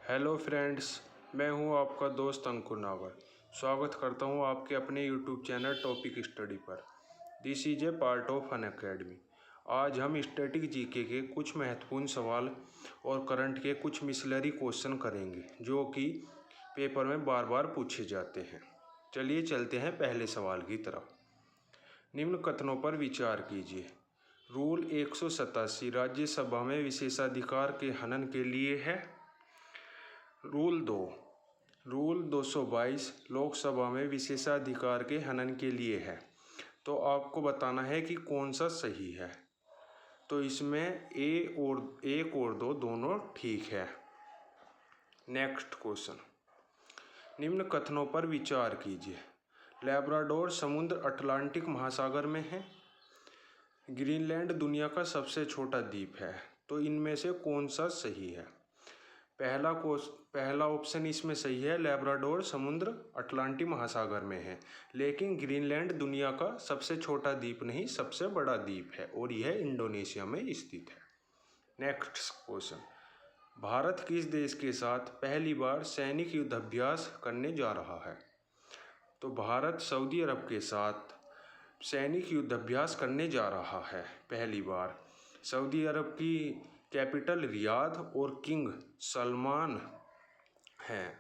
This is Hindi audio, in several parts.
हेलो फ्रेंड्स, मैं हूं आपका दोस्त अंकुर नावर। स्वागत करता हूं आपके अपने यूट्यूब चैनल टॉपिक स्टडी पर। This is a part of an academy. आज हम स्टैटिक जीके के कुछ महत्वपूर्ण सवाल और करंट के कुछ मिसलरी क्वेश्चन करेंगे जो कि पेपर में बार बार पूछे जाते हैं। चलिए चलते हैं पहले सवाल की तरफ। निम्न कथनों पर विचार कीजिए। रूल 187 राज्यसभा में विशेषाधिकार के हनन के लिए है। रूल 222 लोकसभा में विशेषाधिकार के हनन के लिए है। तो आपको बताना है कि कौन सा सही है। तो इसमें एक और दो दोनों ठीक है। Next question. निम्न कथनों पर विचार कीजिए। लैब्राडोर समुद्र अटलांटिक महासागर में है। ग्रीनलैंड दुनिया का सबसे छोटा द्वीप है। तो इनमें से कौन सा सही है। पहला ऑप्शन इसमें सही है, लैब्राडोर समुद्र अटलांटिक महासागर में है। लेकिन ग्रीनलैंड दुनिया का सबसे छोटा द्वीप नहीं, सबसे बड़ा द्वीप है और यह इंडोनेशिया में स्थित है। Next question. भारत किस देश के साथ पहली बार सैनिक युद्धाभ्यास करने जा रहा है। तो भारत सऊदी अरब के साथ सैनिक युद्धाभ्यास करने जा रहा है पहली बार। सऊदी अरब की कैपिटल रियाद और किंग सलमान है।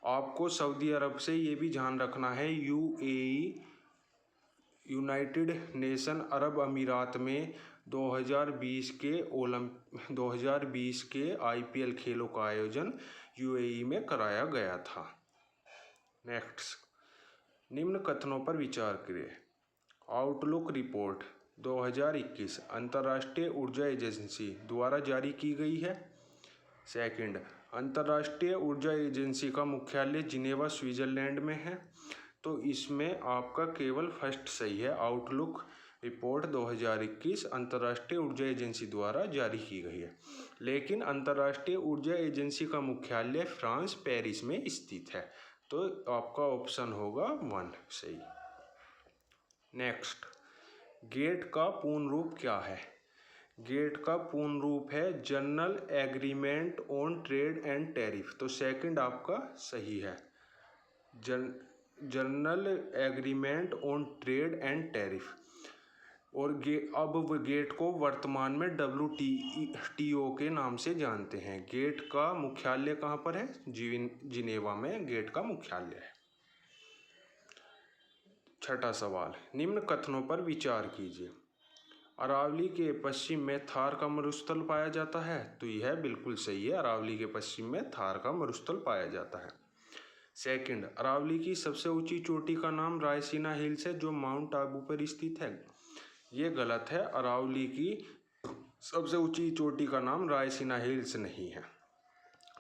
आपको सऊदी अरब से ये भी ध्यान रखना है, यूएई यूनाइटेड नेशन अरब अमीरात में 2020 के आईपीएल खेलों का आयोजन यूएई में कराया गया था। नेक्स्ट। निम्न कथनों पर विचार करें। आउटलुक रिपोर्ट 2021 अंतर्राष्ट्रीय ऊर्जा एजेंसी द्वारा जारी की गई है। सेकंड, अंतर्राष्ट्रीय ऊर्जा एजेंसी का मुख्यालय जिनेवा स्विट्जरलैंड में है। तो इसमें आपका केवल फर्स्ट सही है। आउटलुक रिपोर्ट 2021 अंतर्राष्ट्रीय ऊर्जा एजेंसी द्वारा जारी की गई है, लेकिन अंतर्राष्ट्रीय ऊर्जा एजेंसी का मुख्यालय फ्रांस पेरिस में स्थित है। तो आपका ऑप्शन होगा 1 सही। नेक्स्ट। गेट का पूर्ण रूप क्या है। गेट का पूर्ण रूप है general agreement on trade and tariff. तो सेकंड आपका सही है, general agreement on trade and tariff. और अब गेट को वर्तमान में WTO के नाम से जानते हैं। गेट का मुख्यालय कहाँ पर है, जिनेवा में गेट का मुख्यालय है। छठा सवाल। निम्न कथनों पर विचार कीजिए। अरावली के पश्चिम में थार का मरुस्थल पाया जाता है। तो यह बिल्कुल सही है, अरावली के पश्चिम में थार का मरुस्थल पाया जाता है। सेकंड, अरावली की सबसे ऊंची चोटी का नाम रायसीना हिल्स है जो माउंट आबू पर स्थित है। ये गलत है, अरावली की सबसे ऊंची चोटी का नाम रायसीना हिल्स नहीं है।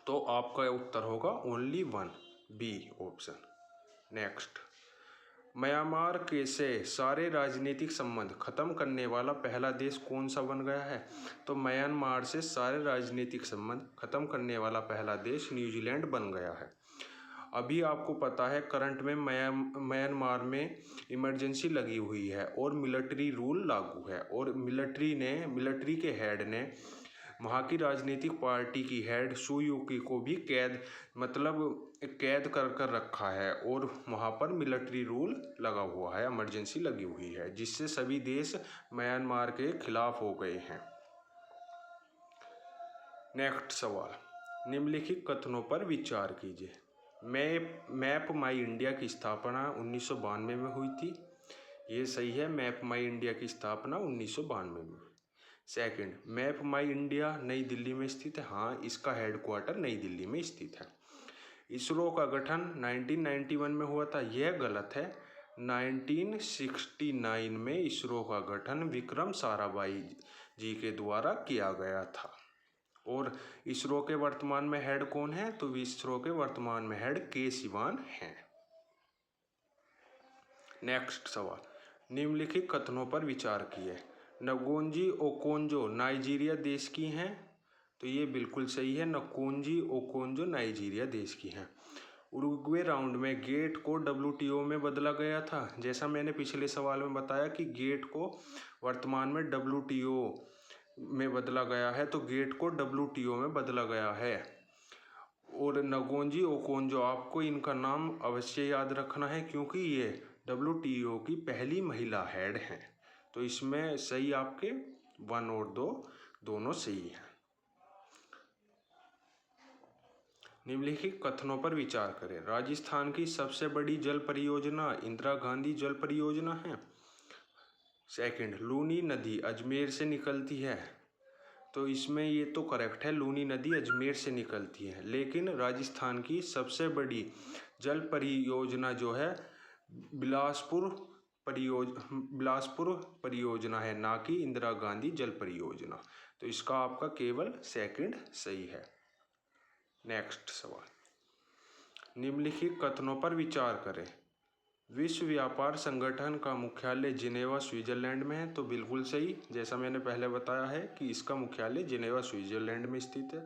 तो आपका उत्तर होगा only 1 B option. Next. Myanmar के से सारे राजनीतिक संबंध खत्म करने वाला पहला देश कौन सा बन गया है। तो म्यांमार से सारे राजनीतिक संबंध खत्म करने वाला पहला देश न्यूजीलैंड बन गया है। अभी आपको पता है करंट में म्यांमार में इमरजेंसी लगी हुई है और मिलिट्री रूल लागू है। और मिलिट्री के हेड ने वहाँ की राजनीतिक पार्टी की हेड सू यूकी को भी कैद कर रखा है और वहाँ पर मिलिट्री रूल लगा हुआ है, इमरजेंसी लगी हुई है, जिससे सभी देश म्यांमार के खिलाफ हो गए हैं। नेक्स्ट सवाल। निम्नलिखित कथनों पर विचार कीजिए। मैप माई इंडिया की स्थापना 1992 में हुई थी। ये सही है, मैप माई इंडिया की स्थापना 1992 में। सेकंड, मैप माई इंडिया नई दिल्ली में स्थित है। हाँ, इसका हेडक्वार्टर नई दिल्ली में स्थित है। इसरो का गठन 1991 में हुआ था। यह गलत है, 1969 में इसरो का गठन विक्रम साराभाई जी के द्वारा किया गया था। और इसरो के वर्तमान में हेड कौन है। तो इसरो के वर्तमान में हेड के सिवान हैं। नेक्स्ट सवाल। निम्नलिखित कथनों पर विचार कीजिए। नगोंजी ओकोंजो नाइजीरिया देश की हैं। तो ये बिल्कुल सही है, नगोंजी ओकोंजो नाइजीरिया देश की हैं। उरुग्वे राउंड में गेट को WTO में बदला गया था। जैसा मैंने पिछले सवाल में बताया कि गेट को वर्तमान में WTO में बदला गया है, तो गेट को WTO में बदला गया है। और नगोंजी ओकोंजो, आपको इनका नाम अवश्य याद रखना है क्योंकि ये WTO की पहली महिला हेड हैं। तो इसमें सही आपके 1 और 2 दोनों सही हैं। निम्नलिखित कथनों पर विचार करें। राजस्थान की सबसे बड़ी जल परियोजना इंदिरा गांधी जल परियोजना है। सेकंड, लूनी नदी अजमेर से निकलती है। तो इसमें ये तो करेक्ट है, लूनी नदी अजमेर से निकलती है, लेकिन राजस्थान की सबसे बड़ी जल परियोजना जो है बिलासपुर परियोजना है, ना कि इंदिरा गांधी जल परियोजना। तो इसका आपका केवल सेकंड सही है। नेक्स्ट सवाल, निम्नलिखित कथनों पर विचार करें। विश्व व्यापार संगठन का मुख्यालय जिनेवा स्विट्जरलैंड में है। तो बिल्कुल सही, जैसा मैंने पहले बताया है कि इसका मुख्यालय जिनेवा स्विट्जरलैंड में स्थित है।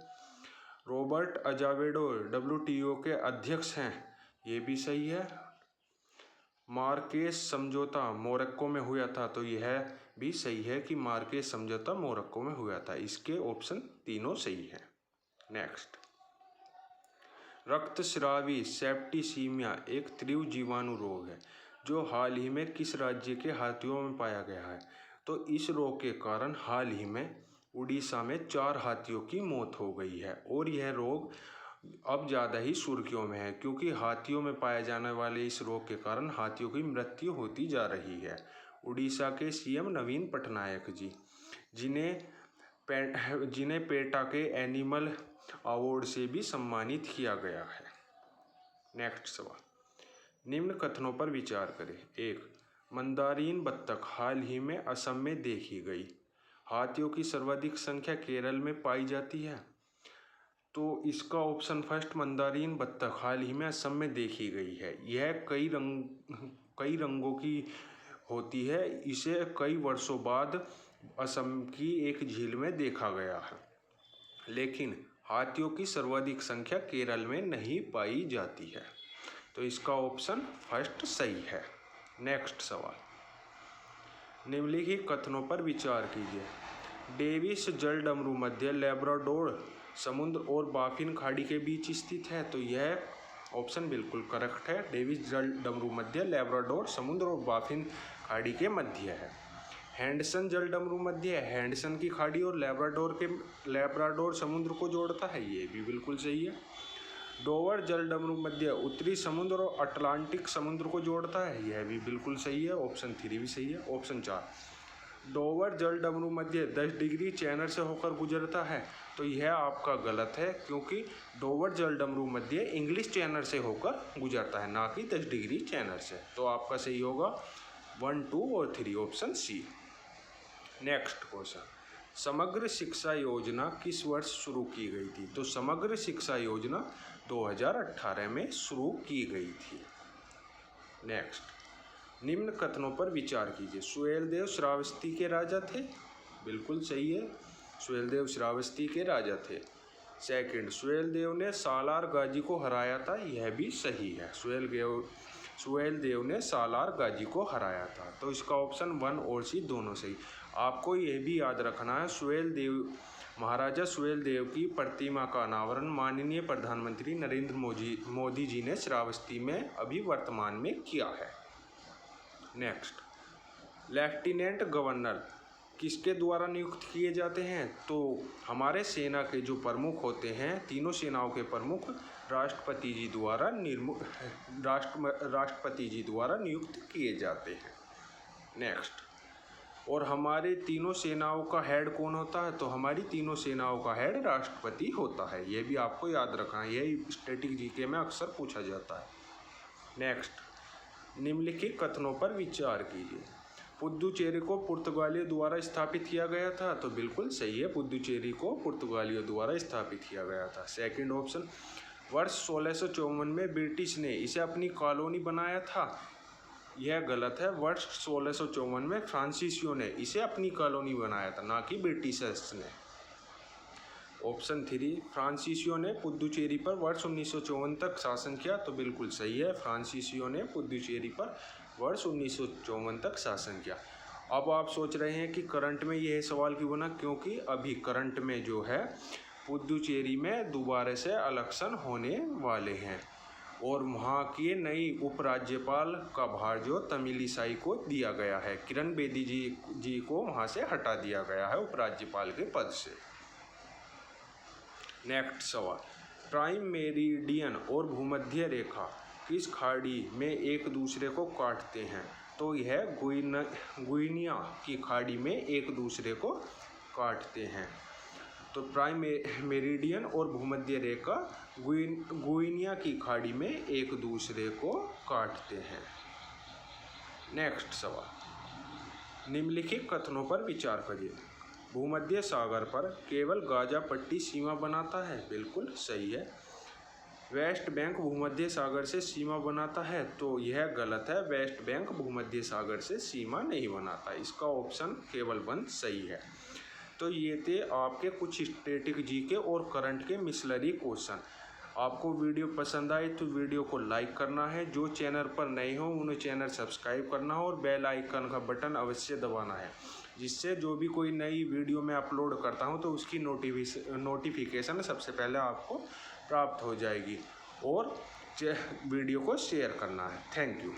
रॉबर्ट अजावेडो WTO के अध्यक्ष हैं। ये भी सही है। मार्केस समझौता मोरक्को में हुआ था। तो यह भी सही है कि मार्केस समझौता मोरक्को में हुआ था। इसके ऑप्शन तीनों सही हैं। नेक्स्ट, रक्तस्रावी सेप्टिसीमिया एक तीव्र जीवाणु रोग है जो हाल ही में किस राज्य के हाथियों में पाया गया है। तो इस रोग के कारण हाल ही में उड़ीसा में 4 हाथियों की मौत हो गई है और यह रोग अब ज़्यादा ही सुर्खियों में है क्योंकि हाथियों में पाए जाने वाले इस रोग के कारण हाथियों की मृत्यु होती जा रही है। उड़ीसा के CM नवीन पटनायक जी, जिन्हें पेटा के एनिमल अवार्ड से भी सम्मानित किया गया है। नेक्स्ट सवाल, निम्न कथनों पर विचार करें। 1, मंदारिन बत्तख हाल ही में असम में देखी गई। हाथियों की सर्वाधिक संख्या केरल में पाई जाती है। तो इसका ऑप्शन फर्स्ट, मंदारिन बत्तख हाल ही में असम में देखी गई है। यह कई रंगों की होती है। इसे कई वर्षों बाद असम की एक झील में देखा गया है, लेकिन हाथियों की सर्वाधिक संख्या केरल में नहीं पाई जाती है। तो इसका ऑप्शन फर्स्ट सही है। नेक्स्ट सवाल, निम्नलिखित कथनों पर विचार कीजिए। डेविस जल डमरू मध्य लैब्राडोर समुद्र और बाफिन खाड़ी के बीच स्थित है। तो यह ऑप्शन बिल्कुल करेक्ट है। डेविस जल डमरू मध्य लैब्राडोर समुद्र और बाफिन खाड़ी के मध्य है। हैंडसन जल डमरू मध्य हैंडसन की खाड़ी और लैब्राडोर समुद्र को जोड़ता है। ये भी बिल्कुल सही है। डोवर जल डमरू मध्य उत्तरी समुद्र और अटलांटिक समुद्र को जोड़ता है। यह भी बिल्कुल सही है। ऑप्शन 3 भी सही है। ऑप्शन 4, डोवर जल डमरू मध्य 10 डिग्री चैनल से होकर गुजरता है। तो यह आपका गलत है क्योंकि डोवर जल डमरू मध्य इंग्लिश चैनल से होकर गुजरता है, ना कि 10 डिग्री चैनल से। तो आपका सही होगा 1, 2 और 3, ऑप्शन सी। नेक्स्ट क्वेश्चन, समग्र शिक्षा योजना किस वर्ष शुरू की गई थी। तो समग्र शिक्षा योजना 2018 में शुरू की गई थी। नेक्स्ट, निम्न कथनों पर विचार कीजिए। सुहेलदेव श्रावस्ती के राजा थे। बिल्कुल सही है, सुहेलदेव श्रावस्ती के राजा थे। सेकंड, सुहेलदेव ने सालार गाजी को हराया था। यह भी सही है। सुहेलदेव ने सालार गाजी को हराया था। तो इसका ऑप्शन 1 और सी दोनों सही। आपको यह भी याद रखना है, महाराजा सुहेलदेव की प्रतिमा का अनावरण माननीय प्रधानमंत्री नरेंद्र मोदी जी ने श्रावस्ती में अभी वर्तमान में किया है। नेक्स्ट, लेफ्टिनेंट गवर्नर किसके द्वारा नियुक्त किए जाते हैं। तो हमारे सेना के जो प्रमुख होते हैं, तीनों सेनाओं के प्रमुख राष्ट्रपति जी द्वारा नियुक्त किए जाते हैं। नेक्स्ट, और हमारे तीनों सेनाओं का हेड कौन होता है। तो हमारी तीनों सेनाओं का हेड राष्ट्रपति होता है। यह भी आपको याद रखना है, यही स्टैटिक जीके में अक्सर पूछा जाता है। नेक्स्ट, निम्नलिखित कथनों पर विचार कीजिए। पुदुचेरी को पुर्तगालियों द्वारा स्थापित किया गया था। तो बिल्कुल सही है, पुदुचेरी को पुर्तगालियों द्वारा स्थापित किया गया था। सेकंड ऑप्शन, वर्ष 1654 में ब्रिटिश ने इसे अपनी कॉलोनी बनाया था। यह गलत है। वर्ष 1654 में फ्रांसीसियों ने इसे अपनी कॉलोनी बनाया था, ना कि ब्रिटिशर्स ने। ऑप्शन 3, फ्रांसीसियों ने पुदुचेरी पर वर्ष 1954 तक शासन किया। तो बिल्कुल सही है, फ्रांसीसियों ने पुदुचेरी पर वर्ष 1954 तक शासन किया। अब आप सोच रहे हैं कि करंट में यह सवाल क्यों बना, क्योंकि अभी करंट में जो है पुदुचेरी में दोबारा से इलेक्शन होने वाले हैं और वहाँ के नई उपराज्यपाल का भार जो तमिलिसाई को दिया गया है। किरण बेदी जी को वहाँ से हटा दिया गया है उपराज्यपाल के पद से। नेक्स्ट सवाल, प्राइम मेरिडियन और भूमध्य रेखा किस खाड़ी में एक दूसरे को काटते हैं? तो यह गुइनिया की खाड़ी में एक दूसरे को काटते हैं। तो प्राइम मेरिडियन और भूमध्य रेखा गुइनिया की खाड़ी में एक दूसरे को काटते हैं। नेक्स्ट सवाल, निम्नलिखित कथनों पर विचार करिए। भूमध्य सागर पर केवल गाजा पट्टी सीमा बनाता है, बिल्कुल सही है। वेस्ट बैंक भूमध्य सागर से सीमा बनाता है, तो यह गलत है। वेस्ट बैंक भूमध्य सागर से सीमा नहीं बनाता। इसका ऑप्शन केवल 1 सही है। तो ये थे आपके कुछ स्टैटिक जीके और करंट के मिसलरी क्वेश्चन। आपको वीडियो पसंद आए तो वीडियो को लाइक करना है, जो चैनल पर नए हो उन्हें चैनल सब्सक्राइब करना हो और बेल आइकन का बटन अवश्य दबाना है, जिससे जो भी कोई नई वीडियो मैं अपलोड करता हूं तो उसकी नोटिफिकेशन सबसे पहले आपको प्राप्त हो जाएगी। और वीडियो को शेयर करना है। Thank you.